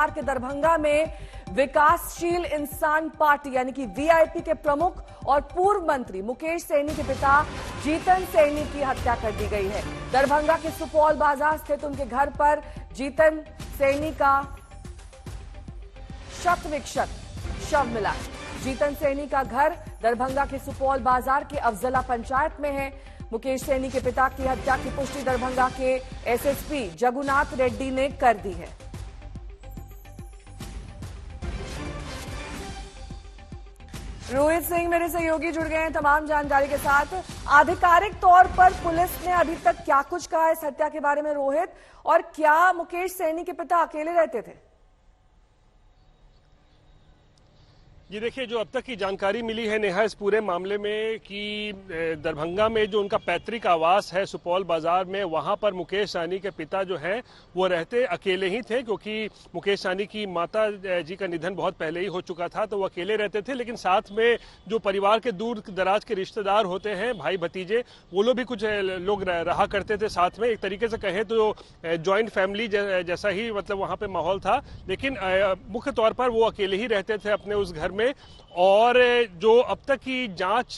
बिहार के दरभंगा में विकासशील इंसान पार्टी यानी कि वीआईपी के प्रमुख और पूर्व मंत्री मुकेश सैनी के पिता जीतन सैनी की हत्या कर दी गई है। दरभंगा के सुपौल बाजार स्थित उनके घर पर जीतन सैनी का शत विक्षत शव मिला। जीतन सैनी का घर दरभंगा के सुपौल बाजार के अफजला पंचायत में है। मुकेश सैनी के पिता की हत्या की पुष्टि दरभंगा के एसएसपी जगुनाथ रेड्डी ने कर दी है। रोहित सिंह मेरे सहयोगी जुड़ गए हैं तमाम जानकारी के साथ। आधिकारिक तौर पर पुलिस ने अभी तक क्या कुछ कहा इस हत्या के बारे में रोहित, और क्या मुकेश सैनी के पिता अकेले रहते थे? ये देखिए, जो अब तक की जानकारी मिली है नेहा इस पूरे मामले में कि दरभंगा में जो उनका पैतृक आवास है सुपौल बाजार में, वहां पर मुकेश सैनी के पिता जो हैं वो रहते अकेले ही थे, क्योंकि मुकेश सैनी की माता जी का निधन बहुत पहले ही हो चुका था, तो वो अकेले रहते थे। लेकिन साथ में जो परिवार के दूर दराज के रिश्तेदार होते हैं, भाई भतीजे, वो लोग भी कुछ लोग रहा करते थे साथ में। एक तरीके से कहें तो ज्वाइंट फैमिली जैसा ही मतलब वहां पे माहौल था। लेकिन मुख्य तौर पर वो अकेले ही रहते थे अपने उस घर में। और जो अब तक की जांच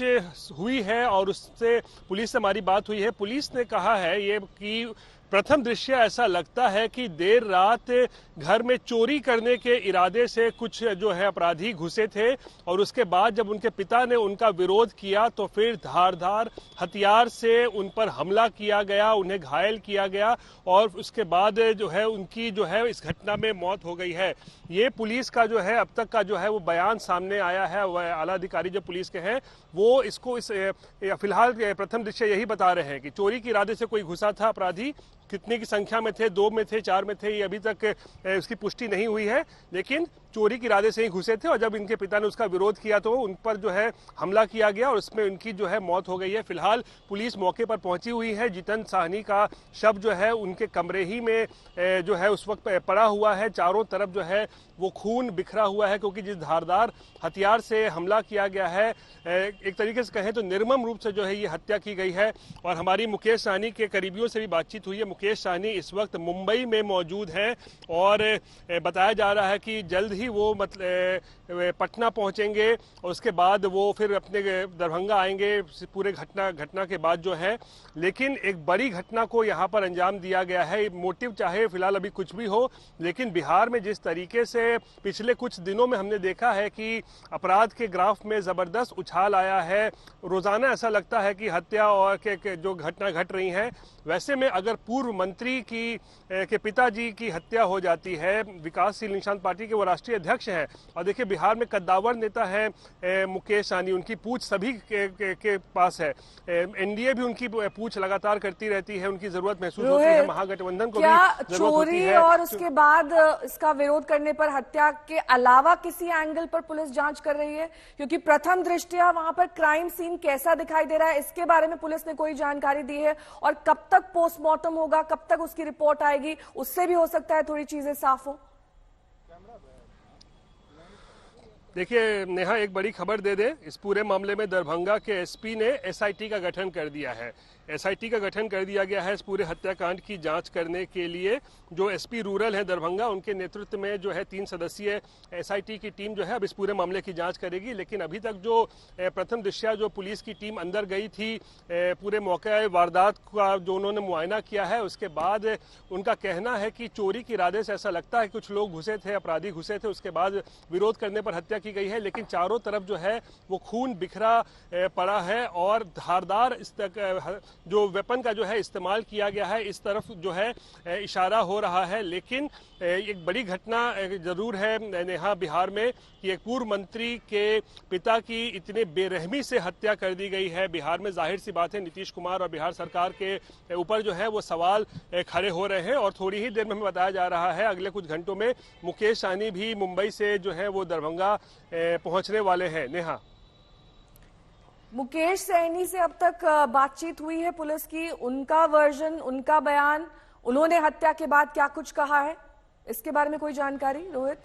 हुई है और उससे पुलिस से हमारी बात हुई है, पुलिस ने कहा है ये कि प्रथम दृश्य ऐसा लगता है कि देर रात घर में चोरी करने के इरादे से कुछ जो है अपराधी घुसे थे, और उसके बाद जब उनके पिता ने उनका विरोध किया तो फिर धारदार हथियार से उन पर हमला किया गया, उन्हें घायल किया गया, और उसके बाद जो है उनकी जो है इस घटना में मौत हो गई है। ये पुलिस का जो है अब तक का जो है वो बयान सामने आया है। वह आला अधिकारी जो पुलिस के हैं वो इसको फिलहाल प्रथम दृश्य यही बता रहे हैं कि चोरी के इरादे से कोई घुसा था अपराधी। कितने की संख्या में थे, 2 में थे, 4 में थे, ये अभी तक उसकी पुष्टि नहीं हुई है, लेकिन चोरी के इरादे से ही घुसे थे। और जब इनके पिता ने उसका विरोध किया तो उन पर जो है हमला किया गया और उसमें उनकी जो है मौत हो गई है। फिलहाल पुलिस मौके पर पहुंची हुई है। जीतन सैनी का शव जो है उनके कमरे ही में जो है उस वक्त पड़ा हुआ है। चारों तरफ जो है वो खून बिखरा हुआ है, क्योंकि जिस धारदार हथियार से हमला किया गया है, एक तरीके से कहें तो निर्मम रूप से जो है ये हत्या की गई है। और हमारी मुकेश सैनी के करीबियों से भी बातचीत हुई है। मुकेश सैनी इस वक्त मुंबई में मौजूद हैं और बताया जा रहा है कि जल्द ही वो पटना पहुंचेंगे और उसके बाद वो फिर अपने दरभंगा आएंगे पूरे घटना के बाद जो है। लेकिन एक बड़ी घटना को यहाँ पर अंजाम दिया गया है। मोटिव चाहे फिलहाल अभी कुछ भी हो, लेकिन बिहार में जिस तरीके से पिछले कुछ दिनों में हमने देखा है कि अपराध के ग्राफ में जबरदस्त उछाल आया है, रोजाना ऐसा लगता है कि हत्या और के जो घटना घट रही हैं, वैसे में अगर पूर्व मंत्री के पिताजी की हत्या हो जाती है, विकासशील इंसान पार्टी के वो राष्ट्रीय अध्यक्ष हैं, और देखिए बिहार में कद्दावर नेता है मुकेश सैनी, उनकी पूछ सभी के पास है। एनडीए भी उनकी पूछ लगातार करती रहती है, उनकी जरूरत महसूस होती है, महागठबंधन को भी जरूरत होती है। और उसके बाद इसका विरोध करने पर हत्या के अलावा किसी एंगल पर पुलिस जांच कर रही है? क्योंकि प्रथम दृष्टया वहां पर क्राइम सीन कैसा दिखाई दे रहा है, इसके बारे में पुलिस ने कोई जानकारी दी है? और कब तक पोस्टमार्टम होगा, कब तक उसकी रिपोर्ट आएगी, उससे भी हो सकता है थोड़ी चीजें साफ हो। देखिए नेहा, एक बड़ी खबर दे दे, इस पूरे मामले में दरभंगा के एसपी ने एसआईटी का गठन कर दिया है। एसआईटी का गठन कर दिया गया है इस पूरे हत्याकांड की जांच करने के लिए। जो एसपी रूरल है दरभंगा, उनके नेतृत्व में जो है 3 सदस्यीय एसआईटी की टीम जो है अब इस पूरे मामले की जांच करेगी। लेकिन अभी तक जो प्रथम दृष्टया जो पुलिस की टीम अंदर गई थी, पूरे मौके वारदात का जो उन्होंने मुआयना किया है, उसके बाद उनका कहना है कि चोरी के इरादे से ऐसा लगता है कुछ लोग घुसे थे, अपराधी घुसे थे, उसके बाद विरोध करने पर हत्या की गई है। लेकिन चारों तरफ जो है वो खून बिखरा पड़ा है और धारदार जो वेपन का जो है इस्तेमाल किया गया है, इस तरफ जो है इशारा हो रहा है। लेकिन एक बड़ी घटना जरूर है नेहा बिहार में कि एक पूर्व मंत्री के पिता की इतने बेरहमी से हत्या कर दी गई है। बिहार में जाहिर सी बात है नीतीश कुमार और बिहार सरकार के ऊपर जो है वो सवाल खड़े हो रहे हैं। और थोड़ी ही देर में हमें बताया जा रहा है अगले कुछ घंटों में मुकेश सैनी भी मुंबई से जो है वो दरभंगा पहुंचने वाले हैं। नेहा, मुकेश सैनी से अब तक बातचीत हुई है पुलिस की, उनका वर्जन, उनका बयान, उन्होंने हत्या के बाद क्या कुछ कहा है, इसके बारे में कोई जानकारी रोहित?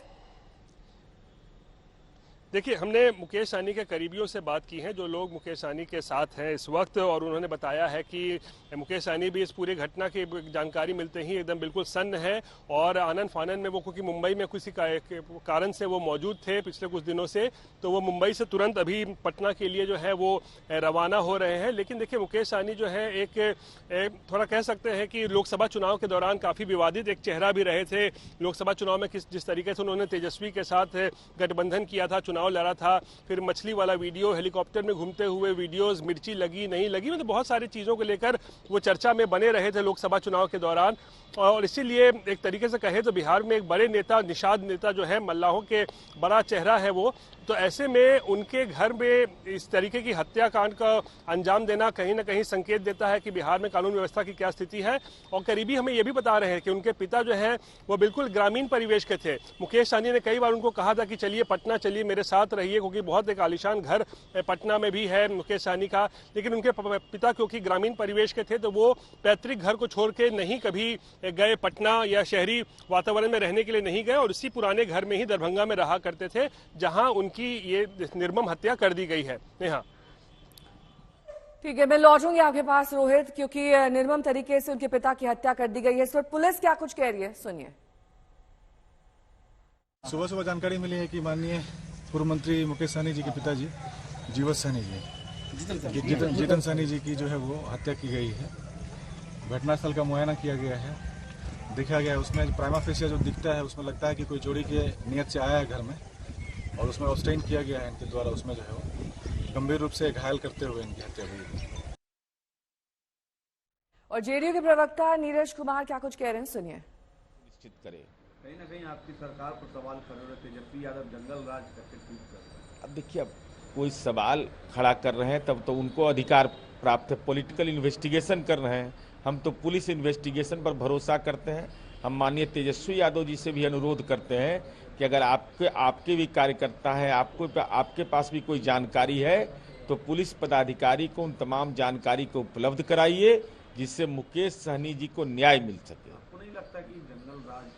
देखिए, हमने मुकेश सहनी के करीबियों से बात की है, जो लोग मुकेश सहनी के साथ हैं इस वक्त, और उन्होंने बताया है कि मुकेश सहनी भी इस पूरी घटना की जानकारी मिलते ही एकदम बिल्कुल सन्न है और आनन फानन में वो, क्योंकि मुंबई में किसी कारण से वो मौजूद थे पिछले कुछ दिनों से, तो वो मुंबई से तुरंत अभी पटना के लिए जो है वो रवाना हो रहे हैं। लेकिन देखिए, मुकेश सहनी जो है एक थोड़ा कह सकते हैं कि लोकसभा चुनाव के दौरान काफ़ी विवादित एक चेहरा भी रहे थे। लोकसभा चुनाव में जिस तरीके से उन्होंने तेजस्वी के साथ गठबंधन किया था, चुनाव लड़ा था, फिर मछली वाला वीडियो, हेलीकॉप्टर में घूमते हुए वीडियोस, मिर्ची लगी नहीं लगी, मतलब बहुत सारी चीज़ों को लेकर वो चर्चा में बने रहे थे लोकसभा चुनाव के दौरान। और इसीलिए एक तरीके से कहे तो बिहार में एक बड़े नेता, निषाद नेता जो है, मल्लाहों के बड़ा चेहरा है वो, तो ऐसे में उनके घर में इस तरीके की हत्याकांड का अंजाम देना कहीं ना कहीं संकेत देता है कि बिहार में कानून व्यवस्था की क्या स्थिति है। और करीबी हमें यह भी बता रहे हैं कि उनके पिता जो है वो बिल्कुल ग्रामीण परिवेश के थे। मुकेश सहनी ने कई बार उनको कहा था कि चलिए पटना चलिए, मेरे साथ रहिए, क्योंकि बहुत एक आलीशान घर पटना में भी है मुकेश सहनी का। लेकिन उनके पिता क्योंकि ग्रामीण परिवेश के थे, तो वो पैतृक घर को छोड़ के नहीं कभी गए पटना या शहरी वातावरण में रहने के लिए नहीं गए, और इसी पुराने घर में ही दरभंगा में रहा करते थे, जहां उनकी ये निर्मम हत्या कर दी गई है। नेहा, ठीक है, मैं लौटूंगी आपके पास रोहित, क्योंकि निर्मम तरीके से उनके पिता की हत्या कर दी गई है। इस पर पुलिस क्या कुछ कह रही है, सुनिए। सुबह सुबह जानकारी मिली है कि माननीय पूर्व मंत्री मुकेश सहनी जी के पिताजी जीवत सहनी जी, जीतन सहनी जी की जो है वो हत्या की गई है। घटनास्थल का मुआयना किया गया है, देखा गया है, उसमें प्राइमा फेसिया जो दिखता है उसमें लगता है कि कोई चोरी के नियत से आया है घर में, और उसमें ऑब्स्टेन किया गया है इनके द्वारा। उसमें जो है वो गंभीर रूप से घायल करते हुए इनकी हत्या हुई है। और जेडीयू के प्रवक्ता नीरज कुमार क्या कुछ कह रहे हैं, सुनिए। निश्चित करे, कहीं ना कहीं आपकी सरकार पर सवाल खड़े रहे, तेजस्वी यादव जंगल राज करके ट्वीट कर रहे हैं। अब देखिए, अब कोई सवाल खड़ा कर रहे हैं तब तो उनको अधिकार प्राप्त है, पॉलिटिकल इन्वेस्टिगेशन कर रहे हैं। हम तो पुलिस इन्वेस्टिगेशन पर भरोसा करते हैं। हम माननीय तेजस्वी यादव जी से भी अनुरोध करते हैं कि अगर आपके भी कार्यकर्ता है, आपके पास भी कोई जानकारी है, तो पुलिस पदाधिकारी को उन तमाम जानकारी को उपलब्ध कराइए, जिससे मुकेश सहनी जी को न्याय मिल सके। आपको नहीं लगता कि जंगल राज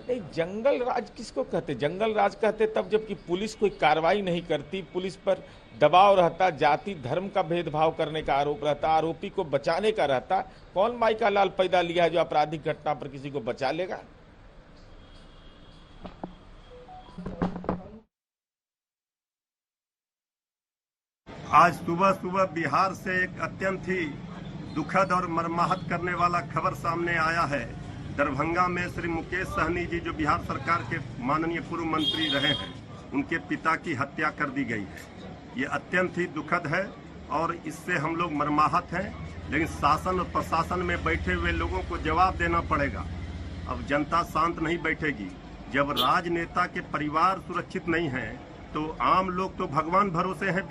नहीं, जंगल राज किसको कहते? जंगल राज कहते तब जबकि पुलिस कोई कार्रवाई नहीं करती, पुलिस पर दबाव रहता, जाति धर्म का भेदभाव करने का आरोप रहता, आरोपी को बचाने का रहता। कौन माई का लाल पैदा लिया है जो आपराधिक घटना पर किसी को बचा लेगा? आज सुबह सुबह बिहार से एक अत्यंत ही दुखद और मर्माहत करने वाला खबर सामने आया है। दरभंगा में श्री मुकेश सहनी जी, जो बिहार सरकार के माननीय पूर्व मंत्री रहे हैं, उनके पिता की हत्या कर दी गई है। ये अत्यंत ही दुखद है और इससे हम लोग मर्माहत हैं, लेकिन शासन और प्रशासन में बैठे हुए लोगों को जवाब देना पड़ेगा। अब जनता शांत नहीं बैठेगी। जब राजनेता के परिवार सुरक्षित नहीं है, तो आम लोग तो भगवान भरोसे हैं।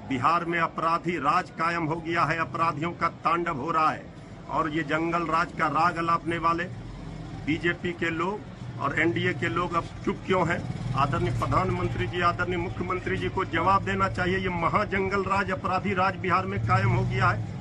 बिहार में अपराधी राज कायम हो गया है, अपराधियों का तांडव हो रहा है, और ये जंगल राज का राग अलापने वाले बीजेपी के लोग और एनडीए के लोग अब चुप क्यों हैं? आदरणीय प्रधानमंत्री जी, आदरणीय मुख्यमंत्री जी को जवाब देना चाहिए। ये महाजंगल राज, अपराधी राज बिहार में कायम हो गया है।